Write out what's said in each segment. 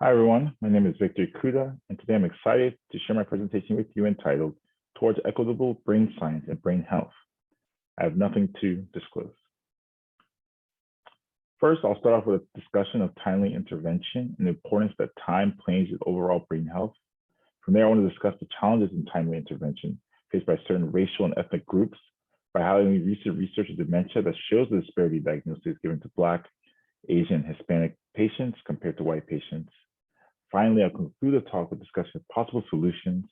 Hi, everyone. My name is Victor Ekuta, and today I'm excited to share my presentation with you entitled Towards Equitable Brain Science and Brain Health. I have nothing to disclose. First, I'll start off with a discussion of timely intervention and the importance that time plays with overall brain health. From there, I want to discuss the challenges in timely intervention faced by certain racial and ethnic groups by highlighting recent research of dementia that shows the disparity of diagnoses given to Black, Asian, and Hispanic patients compared to white patients. Finally, I'll conclude the talk with discussion of possible solutions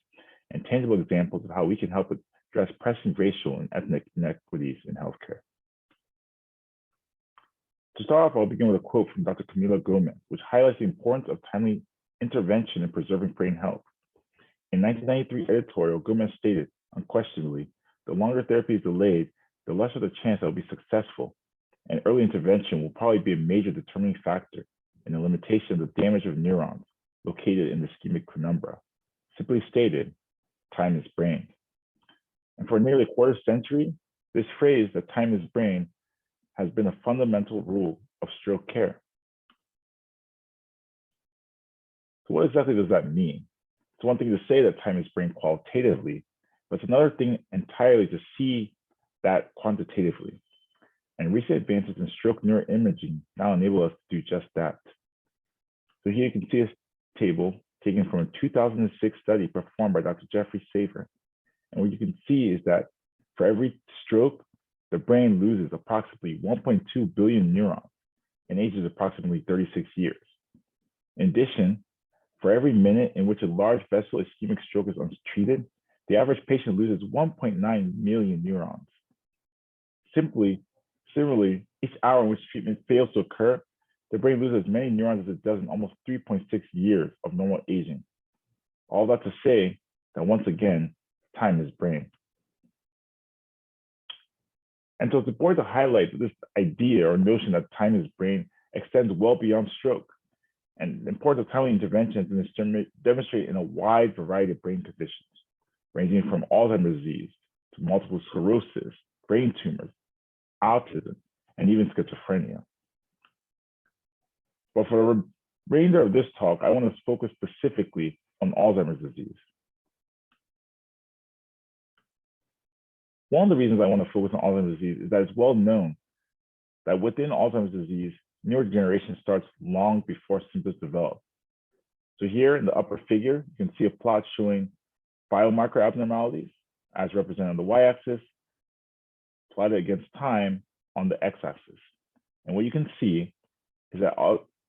and tangible examples of how we can help address pressing racial and ethnic inequities in healthcare. To start off, I'll begin with a quote from Dr. Camila Gomez, which highlights the importance of timely intervention in preserving brain health. In 1993 editorial, Gomez stated, unquestionably, the longer therapy is delayed, the lesser the chance that it will be successful, and early intervention will probably be a major determining factor in the limitation of the damage of neurons located in the ischemic penumbra. Simply stated, time is brain. And for nearly a quarter century, this phrase, that time is brain, has been a fundamental rule of stroke care. So what exactly does that mean? It's one thing to say that time is brain qualitatively, but it's another thing entirely to see that quantitatively. And recent advances in stroke neuroimaging now enable us to do just that. So here you can see a table taken from a 2006 study performed by Dr. Jeffrey Saver. And what you can see is that for every stroke, the brain loses approximately 1.2 billion neurons and ages approximately 36 years. In addition, for every minute in which a large vessel ischemic stroke is untreated, the average patient loses 1.9 million neurons. Similarly, each hour in which treatment fails to occur, the brain loses as many neurons as it does in almost 3.6 years of normal aging. All that to say that once again, time is brain. And so it's important to highlight that this idea or notion that time is brain extends well beyond stroke. And the importance of timely intervention is demonstrated in a wide variety of brain conditions, ranging from Alzheimer's disease to multiple sclerosis, brain tumors, autism, and even schizophrenia. But for the remainder of this talk, I want to focus specifically on Alzheimer's disease. One of the reasons I want to focus on Alzheimer's disease is that it's well known that within Alzheimer's disease, neurodegeneration starts long before symptoms develop. So here in the upper figure, you can see a plot showing biomarker abnormalities as represented on the y-axis, plotted against time on the x-axis. And what you can see is that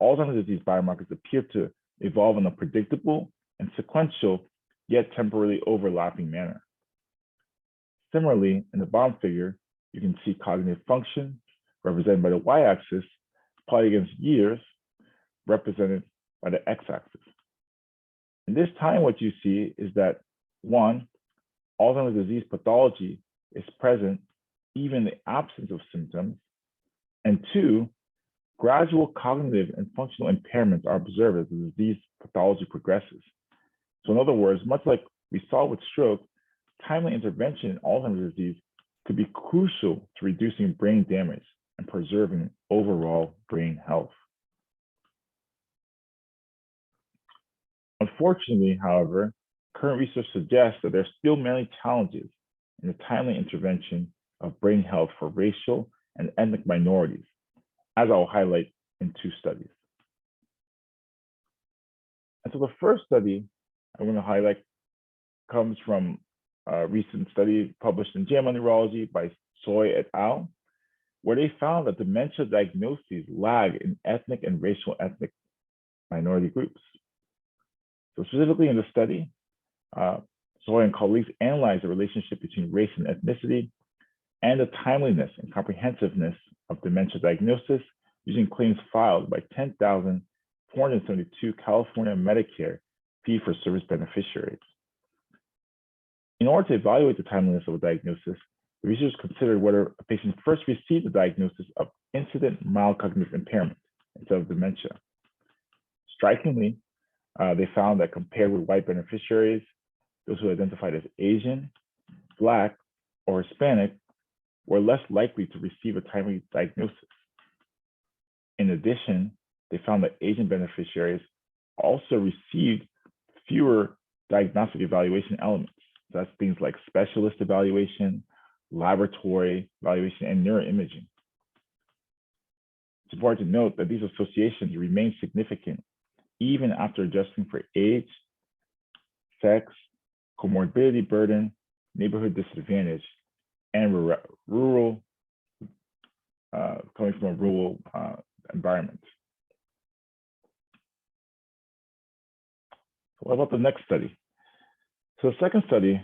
Alzheimer's disease biomarkers appear to evolve in a predictable and sequential, yet temporarily overlapping manner. Similarly, in the bottom figure, you can see cognitive function, represented by the y-axis, plotted against years, represented by the x-axis. In this time, what you see is that, one, Alzheimer's disease pathology is present even in the absence of symptoms, and two, gradual cognitive and functional impairments are observed as the disease pathology progresses. So in other words, much like we saw with stroke, timely intervention in Alzheimer's disease could be crucial to reducing brain damage and preserving overall brain health. Unfortunately, however, current research suggests that there are still many challenges in the timely intervention of brain health for racial and ethnic minorities, as I will highlight in two studies. And so the first study I'm going to highlight comes from a recent study published in JAMA Neurology by Soy et al., where they found that dementia diagnoses lag in ethnic and racial ethnic minority groups. So specifically in the study, Soy and colleagues analyzed the relationship between race and ethnicity and the timeliness and comprehensiveness of dementia diagnosis using claims filed by 10,472 California Medicare fee-for-service beneficiaries. In order to evaluate the timeliness of a diagnosis, the researchers considered whether a patient first received the diagnosis of incident mild cognitive impairment instead of dementia. Strikingly, they found that compared with white beneficiaries, those who identified as Asian, Black, or Hispanic were less likely to receive a timely diagnosis. In addition, they found that Asian beneficiaries also received fewer diagnostic evaluation elements. So that's things like specialist evaluation, laboratory evaluation, and neuroimaging. It's important to note that these associations remain significant even after adjusting for age, sex, comorbidity burden, neighborhood disadvantage, and rural, coming from a rural environment. So what about the next study? So the second study,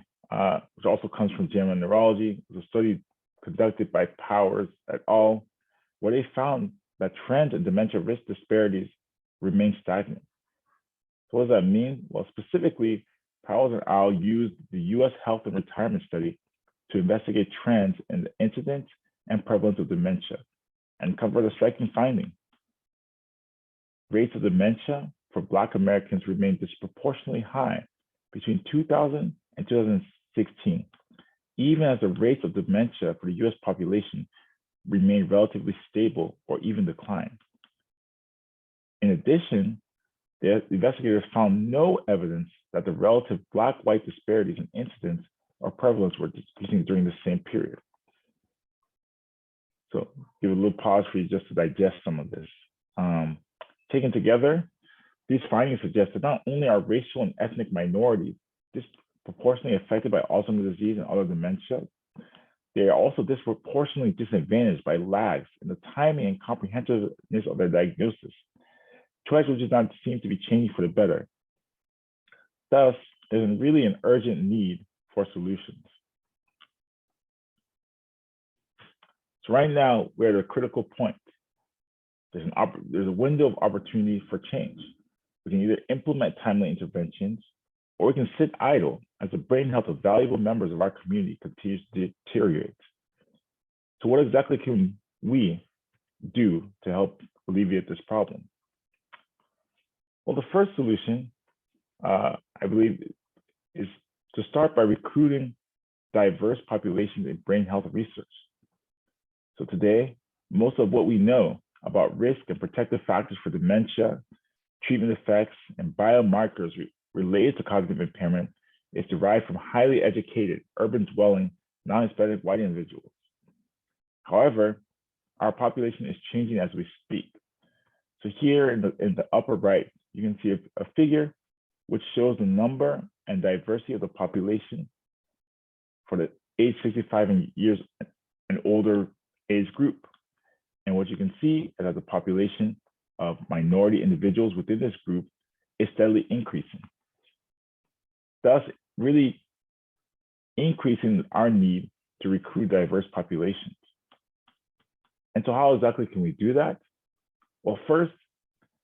which also comes from JAMA Neurology, was a study conducted by Powers et al., where they found that trends in dementia risk disparities remain stagnant. So what does that mean? Well, specifically, Powers et al. Used the US Health and Retirement Study to investigate trends in the incidence and prevalence of dementia and covered a striking finding. Rates of dementia for Black Americans remained disproportionately high between 2000 and 2016, even as the rates of dementia for the US population remained relatively stable or even declined. In addition, the investigators found no evidence that the relative Black-white disparities in incidence or prevalence were decreasing during the same period. So give a little pause for you just to digest some of this. Taken together, these findings suggest that not only are racial and ethnic minorities disproportionately affected by Alzheimer's disease and other dementia, they are also disproportionately disadvantaged by lags in the timing and comprehensiveness of their diagnosis, choice which does not seem to be changing for the better. Thus, there's really an urgent need for solutions. So right now, we're at a critical point. There's a window of opportunity for change. We can either implement timely interventions, or we can sit idle as the brain health of valuable members of our community continues to deteriorate. So what exactly can we do to help alleviate this problem? Well, the first solution, I believe, is to start by recruiting diverse populations in brain health research. So today, most of what we know about risk and protective factors for dementia, treatment effects, and biomarkers related to cognitive impairment is derived from highly educated, urban-dwelling, non-Hispanic white individuals. However, our population is changing as we speak. So here in the upper right, you can see a figure which shows the number and diversity of the population for the age 65 years and older age group. And what you can see is that the population of minority individuals within this group is steadily increasing, thus really increasing our need to recruit diverse populations. And so how exactly can we do that? Well, first,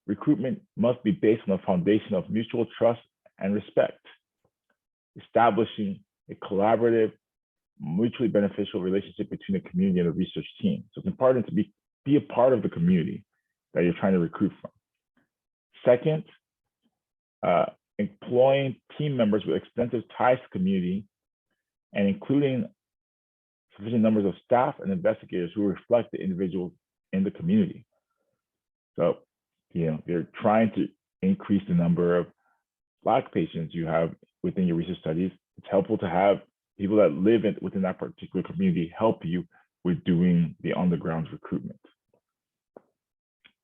recruitment must be based on a foundation of mutual trust and respect, establishing a collaborative, mutually beneficial relationship between the community and the research team. So it's important to be a part of the community that you're trying to recruit from. Second, employing team members with extensive ties to community and including sufficient numbers of staff and investigators who reflect the individuals in the community. So, you're trying to increase the number of Black patients you have within your research studies. It's helpful to have people that live within that particular community help you with doing the on-the-ground recruitment.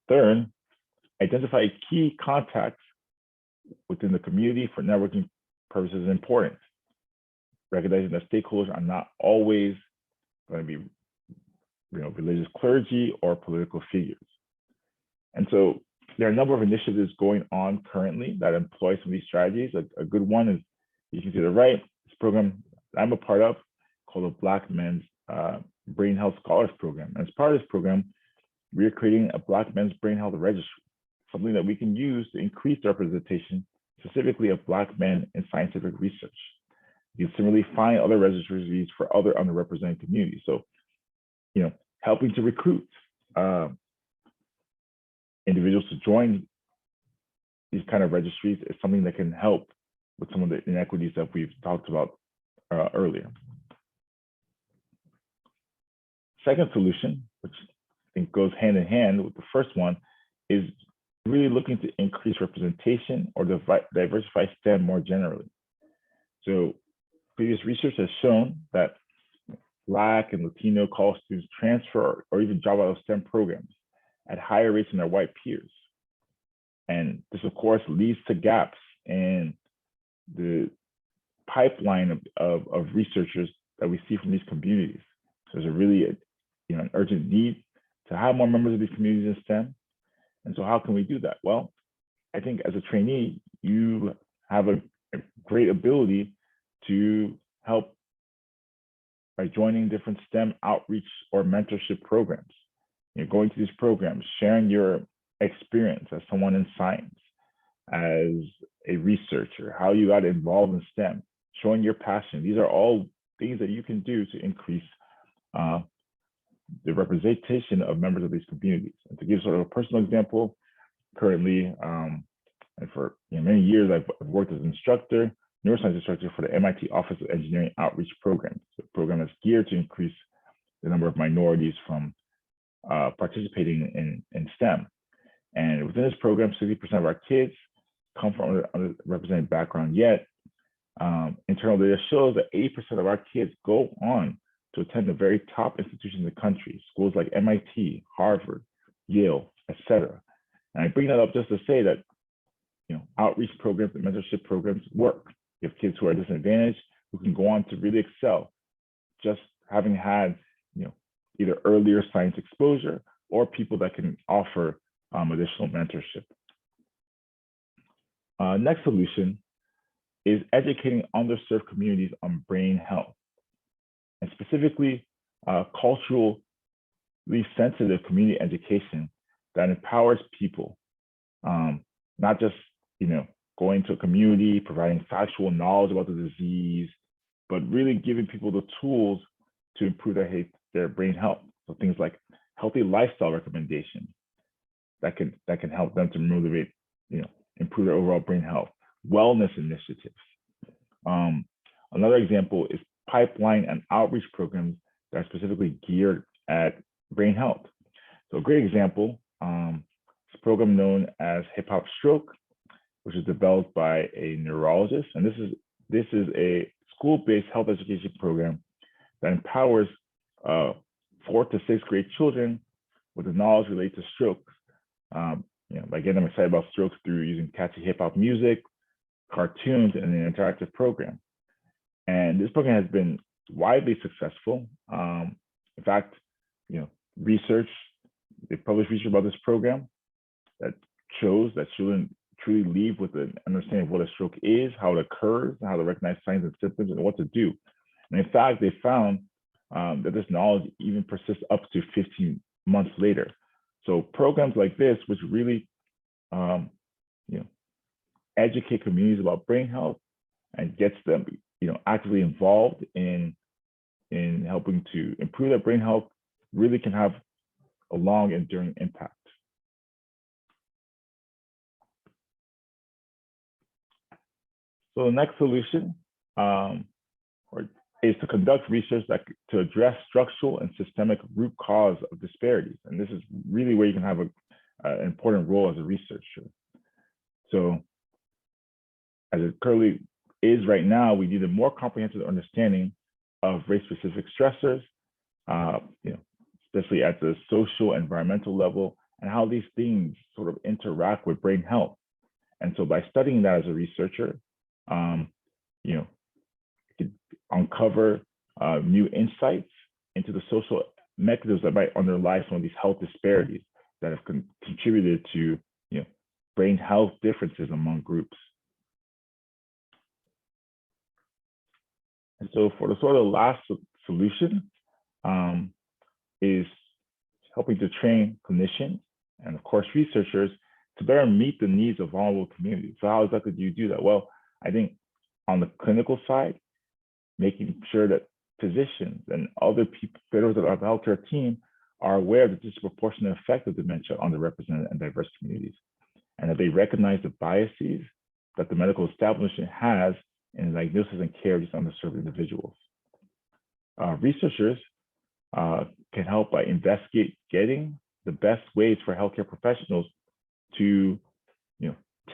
Third, identify key contacts within the community for networking purposes is important. Recognizing that stakeholders are not always going to be religious clergy or political figures. And so there are a number of initiatives going on currently that employ some of these strategies. A good one is, you can see the right, this program I'm a part of called the Black Men's Brain Health Scholars Program. And as part of this program, we are creating a Black Men's Brain Health Registry, something that we can use to increase the representation, specifically of Black men in scientific research. You can similarly find other registries for other underrepresented communities. So, helping to recruit individuals to join these kind of registries is something that can help with some of the inequities that we've talked about earlier. Second solution, which I think goes hand in hand with the first one, is really looking to increase representation or diversify STEM more generally. So previous research has shown that Black and Latino college students transfer or even drop out of STEM programs at higher rates than their white peers. And this, of course, leads to gaps in the pipeline of researchers that we see from these communities. So there's a really an urgent need to have more members of these communities in STEM. And so how can we do that? Well, I think as a trainee, you have a great ability to help by joining different STEM outreach or mentorship programs. You're going to these programs, sharing your experience as someone in science, as a researcher, how you got involved in STEM, showing your passion. These are all things that you can do to increase the representation of members of these communities. And to give sort of a personal example, currently, and for many years, I've worked as an instructor, neuroscience instructor for the MIT Office of Engineering Outreach Program. So a program that's geared to increase the number of minorities from participating in STEM. And within this program, 60% of our kids come from an underrepresented background, yet internal data shows that 80% of our kids go on to attend the very top institutions in the country, schools like MIT, Harvard, Yale, etc. And I bring that up just to say that outreach programs and mentorship programs work. You have kids who are disadvantaged who can go on to really excel, just having had either earlier science exposure or people that can offer additional mentorship. Next solution is educating underserved communities on brain health, and specifically culturally sensitive community education that empowers people, not just going to a community, providing factual knowledge about the disease, but really giving people the tools to improve their brain health. So things like healthy lifestyle recommendations that can help them to motivate, improve their overall brain health, wellness initiatives. Another example is pipeline and outreach programs that are specifically geared at brain health. So a great example is a program known as Hip Hop Stroke, which is developed by a neurologist. And this is a school-based health education program that empowers 4th to 6th grade children with the knowledge related to strokes. By getting them excited about strokes through using catchy hip hop music, cartoons, and an interactive program. And this program has been widely successful. In fact, they published research about this program that shows that children truly leave with an understanding of what a stroke is, how it occurs, how to recognize signs and symptoms, and what to do. And in fact, they found that this knowledge even persists up to 15 months later. So programs like this, which really, educate communities about brain health and gets them, actively involved in helping to improve their brain health, really can have a long, enduring impact. So the next solution is to conduct research to address structural and systemic root cause of disparities. And this is really where you can have an important role as a researcher. So as it currently is right now, we need a more comprehensive understanding of race-specific stressors, especially at the social, environmental level, and how these things sort of interact with brain health. And so by studying that as a researcher, you could uncover new insights into the social mechanisms that might underlie some of these health disparities that have contributed to brain health differences among groups. And so for the sort of last solution is helping to train clinicians and of course researchers to better meet the needs of vulnerable communities. So how exactly do you do that? Well, I think on the clinical side, making sure that physicians and other people, members of our healthcare team are aware of the disproportionate effect of dementia on underrepresented and diverse communities, and that they recognize the biases that the medical establishment has in the diagnosis and care of these underserved individuals. Researchers can help by investigating the best ways for healthcare professionals to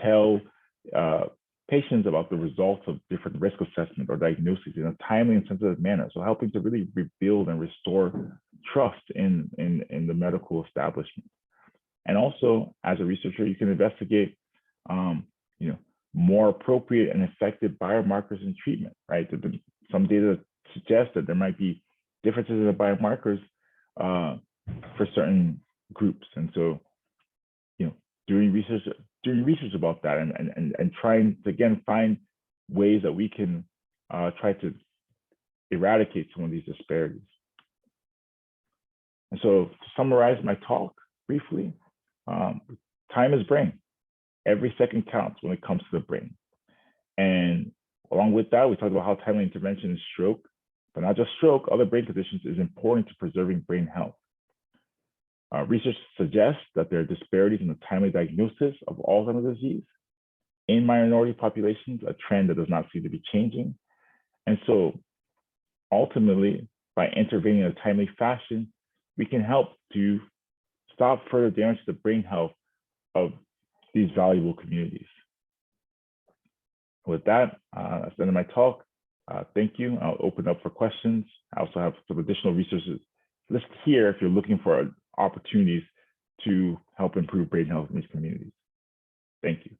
tell patients about the results of different risk assessment or diagnoses in a timely and sensitive manner. So helping to really rebuild and restore trust in the medical establishment. And also, as a researcher, you can investigate, more appropriate and effective biomarkers in treatment, right? Some data suggests that there might be differences in the biomarkers for certain groups. And so, doing research about that and trying to, again, find ways that we can try to eradicate some of these disparities. And so to summarize my talk briefly, time is brain. Every second counts when it comes to the brain. And along with that, we talked about how timely intervention in stroke, but not just stroke, other brain conditions is important to preserving brain health. Research suggests that there are disparities in the timely diagnosis of Alzheimer's disease in minority populations, a trend that does not seem to be changing. And so ultimately, by intervening in a timely fashion, we can help to stop further damage to the brain health of these valuable communities. With that, that's the end of my talk. Thank you. I'll open up for questions. I also have some additional resources listed here if you're looking for opportunities to help improve brain health in these communities. Thank you.